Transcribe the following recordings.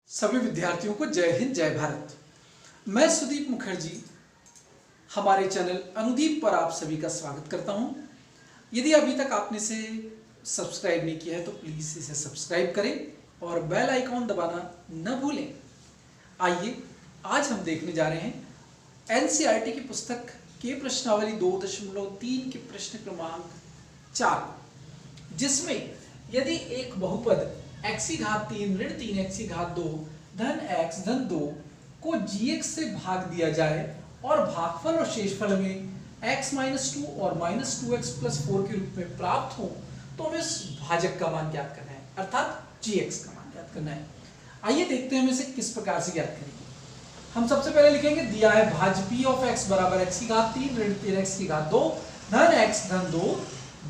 सभी विद्यार्थियों को जय हिंद जय भारत। मैं सुदीप मुखर्जी हमारे चैनल अनुदीप पर आप सभी का स्वागत करता हूं। यदि अभी तक आपने इसे सब्सक्राइब नहीं किया है तो प्लीज़ इसे सब्सक्राइब करें और बेल आइकॉन दबाना न भूलें। आइए आज हम देखने जा रहे हैं एनसीईआरटी की पुस्तक के प्रश्नावली 2.3 के प्रश्न क्रमांक 4, जिसमें यदि एक बहुपद x की घात 3 ऋण 3x की घात 2 धन x धन 2 को gx से भाग दिया जाए और भागफल और शेषफल में x - 2 और -2x + 4 के रूप में प्राप्त हो तो हमें इस भाजक का मान ज्ञात करना है, अर्थात gx का मान ज्ञात करना है। आइए देखते हैं हम इसे किस प्रकार से ज्ञात करेंगे। हम सबसे पहले लिखेंगे दिया है भाज्य p of x बराबर x की घात 3 ऋण 3x की घात 2 धन x धन 2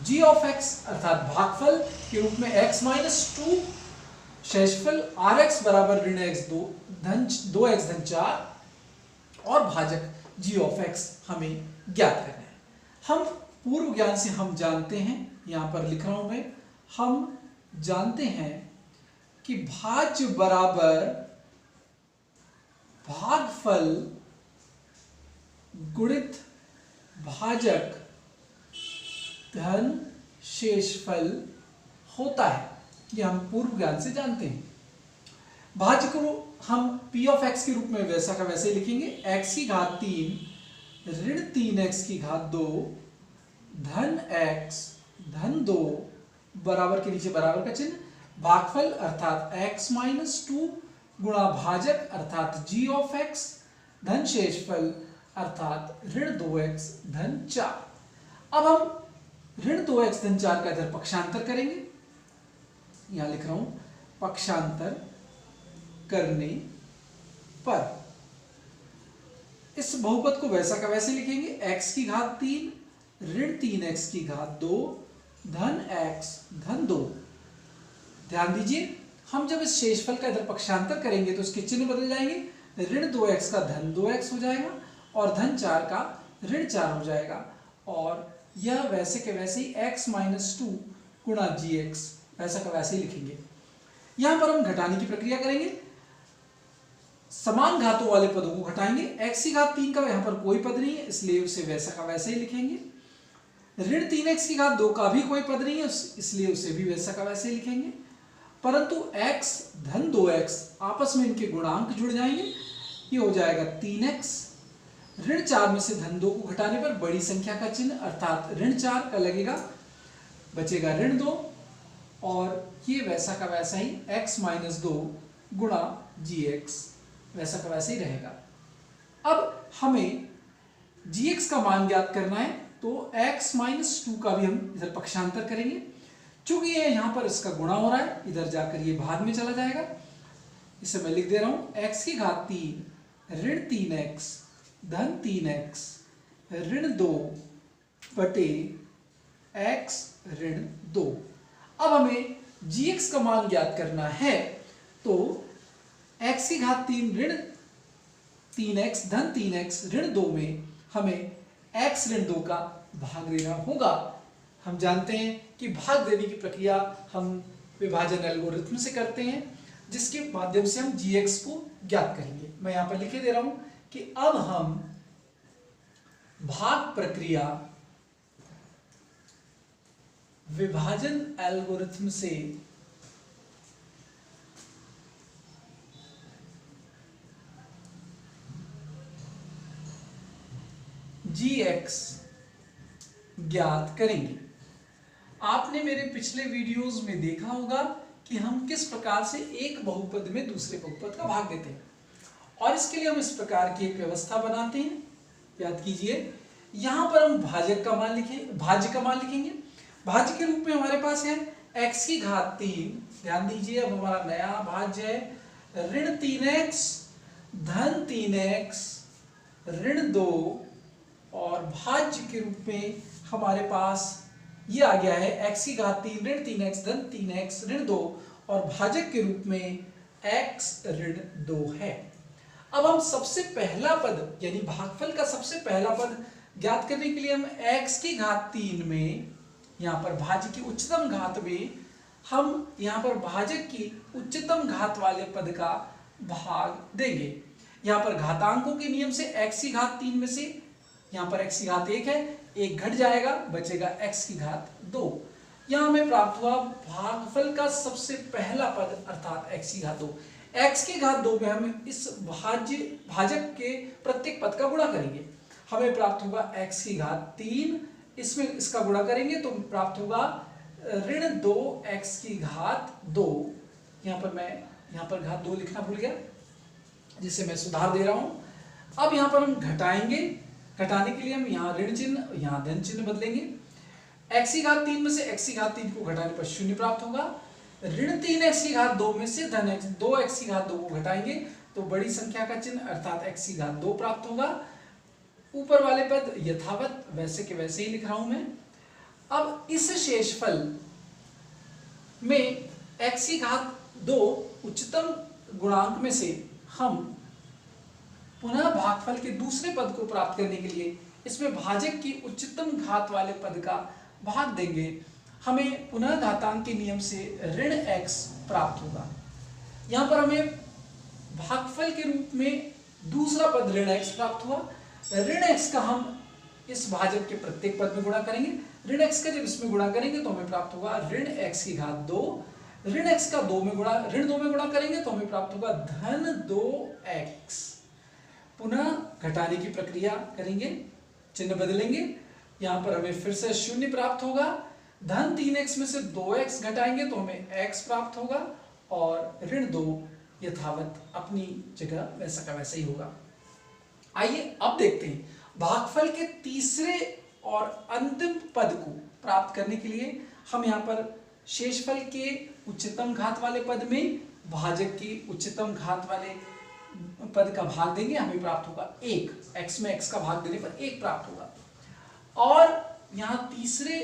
g of x अर्थात भागफल के रूप में x - 2 शेषफल rx बराबर ऋण x 2 धन 2x धन 4 और भाजक g of x हमें ज्ञात करना है। हम पूर्व ज्ञान से हम जानते हैं, यहां पर लिख रहा हूं मैं, हम जानते हैं कि भाज्य बराबर भागफल गुणित भाजक धन शेषफल होता है। ये हम पूर्व ज्ञान से जानते हैं। भाज्य को हम p of x के रूप में वैसा का वैसे लिखेंगे, x की घात 3 ऋण 3x की घात 2 धन x धन 2 बराबर के नीचे बराबर का चिन्ह, भागफल अर्थात x - 2 गुणा भाजक अर्थात g of x धन शेषफल अर्थात ऋण 2x धन 4। अब हम ऋण 2x धन 4 का इधर पक्षांतर करेंगे, यहां लिख रहा हूं पक्षांतर करने पर इस बहुपद को वैसा का वैसे लिखेंगे, x की घात 3 ऋण 3x की घात 2 धन x धन 2। ध्यान दीजिए, हम जब इस शेषफल का इधर पक्षांतर करेंगे तो इसके चिन्ह बदल जाएंगे, ऋण 2x का धन 2x हो जाएगा और धन 4 का ऋण 4 हो जाएगा, और यह वैसे के वैसे ही x - 2 गुणा gx वैसा का वैसे ही लिखेंगे। यहां पर हम घटाने की प्रक्रिया करेंगे, समान घातों वाले पदों को घटाएंगे। x की घात 3 का यहां पर कोई पद नहीं है, इसलिए उसे वैसा का वैसे ही लिखेंगे। ऋण 3x की घात 2 का भी कोई पद नहीं है, इसलिए उसे भी वैसा का वैसे ही लिखेंगे। परंतु x धन 2x आपस में इनके गुणांक जुड़ जाएंगे, ये हो जाएगा 3x। ऋण 4 में से धन 2 को घटाने पर बड़ी संख्या का चिन्ह अर्थात ऋण 4 का लगेगा, बचेगा ऋण 2, और ये वैसा का वैसा ही x - 2 गुणा gx वैसा का वैसा ही रहेगा। अब हमें gx का मान ज्ञात करना है, तो x - 2 का भी हम इधर पक्षांतर करेंगे। चूंकि ये यहां पर इसका गुणा हो रहा है, इधर जाकर ये भाग में चला जाएगा, इसे मैं लिख दे रहा हूं x की घात 3 ऋण 3x धन 3x ऋण 2 बटे x ऋण 2। अब हमें gx का मान ज्ञात करना है, तो x की घात 3 ऋण 3x धन 3x ऋण 2 में हमें x ऋण 2 का भाग देना होगा। हम जानते हैं कि भाग देने की प्रक्रिया हम विभाजन एल्गोरिथम से करते हैं, जिसके माध्यम से हम gx को ज्ञात करेंगे। मैं यहां पर लिखे दे रहा हूं कि अब हम भाग प्रक्रिया विभाजन एल्गोरिथम से gx ज्ञात करेंगे। आपने मेरे पिछले वीडियोस में देखा होगा कि हम किस प्रकार से एक बहुपद में दूसरे बहुपद का भाग देते हैं, और इसके लिए हम इस प्रकार की एक व्यवस्था बनाते हैं। याद कीजिए, यहां पर हम भाजक का मान लिखेंगे, भाज्य का मान लिखेंगे। भाज्य के रूप में हमारे पास है x की घात 3। ध्यान दीजिए, अब हमारा नया भाज्य है ऋण 3x धन 3x ऋण 2, और भाज्य के रूप में हमारे पास ये आ गया है x की घात 3 ऋण 3x धन 3x ऋण 2, और भाजक के रूप में x ऋण 2 है। अब हम सबसे पहला पद यानी भागफल का सबसे पहला पद ज्ञात करने के लिए हम x की घात 3 में, यहां पर भाज्य की उच्चतम घात में हम यहाँ पर भाजक की उच्चतम घात वाले पद का भाग देंगे। यहाँ पर घातांकों के नियम से x की घात 3 में से यहाँ पर x की घात 1 है, 1 घट जाएगा, बचेगा x की घात 2। यहाँ हमें प्राप्त हुआ भागफल का सबसे पहला पद अर्थात x की घात 2। x की घात 2 में हम इस भाजक के प्रत्येक पद का गुणा करेंगे, हमें प्राप्त होगा x की घात 3, इसमें इसका गुणा करेंगे तो प्राप्त होगा ऋण 2x की घात 2। यहाँ पर मैं घात 2 लिखना भूल गया, जिसे मैं सुधार दे रहा हूं। अब यहाँ पर हम घटाएंगे, घटाने के लिए हम यहाँ ऋण चिन्ह, यहाँ धन चिन्ह बदलेंगे। x की घात 3 में से x की घात 3 को घटाने पर 0 प्राप्त होगा। ऋण 3x की घात 2 में से धन 2x की घात 2 को घटाएंगे तो बड़ी संख्या का चिन्ह अर्थात x की घात 2 प्राप्त होगा। ऊपर वाले पद यथावत वैसे के वैसे ही लिख रहा हूं मैं। अब इस शेषफल में x की घात 2 उच्चतम गुणांक में से हम पुनः भागफल के दूसरे पद को प्राप्त करने के लिए इसमें भाजक की उच्चतम घात वाले पद का भाग देंगे, हमें पुनः घातांक के नियम से ऋण x प्राप्त होगा। यहाँ पर हमें भागफल के रूप में दूसरा पद ऋण x प्राप्त हुआ। ऋण x का हम इस भाजक के प्रत्येक पद में गुणा करेंगे, ऋण x का जब इसमें गुणा करेंगे तो हमें प्राप्त होगा ऋण x की घात 2, ऋण x का ऋण 2 में गुणा करेंगे तो हमें प्राप्त होगा धन 2x। पुनः घटाने की प्रक्रिया करेंगे, चिन्ह बदलेंगे, यहाँ पर हमें फिर से 0 प्राप्त होगा। धन 3x में से 2x घटाएंगे तो हमें x प्राप्त होगा और ऋण 2 यथावत अपनी जगह वैसा का वैसा ही होगा। आइए अब देखते हैं भागफल के तीसरे और अंतिम पद को प्राप्त करने के लिए हम यहाँ पर शेषफल के उच्चतम घात वाले पद में भाजक की उच्चतम घात वाले पद का भाग देंगे, हमें प्राप्त होगा 1। x में x का भाग देने पर 1 प्राप्त होगा। और यहाँ तीसरे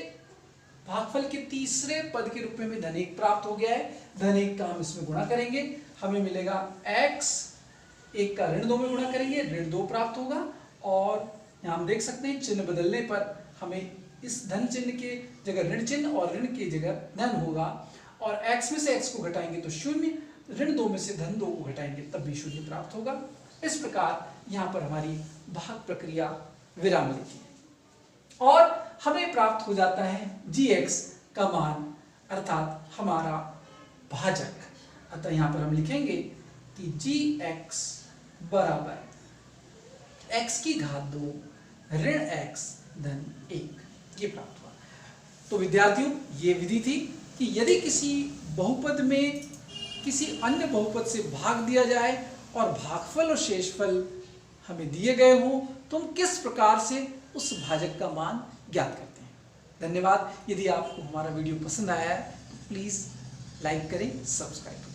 भागफल के तीसरे पद के रूप में धन 1 प्राप्त हो गया है, धन 1 का हम इसमें गुणा करेंगे, हमें मिलेगा x, 1 का ऋण 2 में गुणा करेंगे, ऋण 2 प्राप्त होगा। और यहाँ हम देख सकते हैं चिन्ह बदलने पर हमें इस धन चिन्ह के जगह ऋण चिन्ह और ऋण की जगह धन होगा। और x में से x को घटाएंगे तो 0, ऋण 2 में से धन 2 को घटाएंगे तब भी 0 प्राप्त होगा। इस प्रकार यहाँ पर हमारी भाग प्रक्रिया विराम लेती है और हमें प्राप्त हो जाता है gx का मान अर्थात हमारा भाजक। अतः यहाँ पर हम लिखेंगे कि gx बराबर x की घात 2 ऋण x धन 1 ये प्राप्त हुआ। तो विद्यार्थियों ये विधि थी कि यदि किसी बहुपद में किसी अन्य बहुपद से भाग दिया जाए और भागफल और शेषफल हमें दिए गए हों तो हम किस प्रकार से उस भाजक का मान ज्ञात करते हैं। धन्यवाद। यदि आपको हमारा वीडियो पसंद आया है तो प्लीज़ लाइक करें, सब्सक्राइब करें।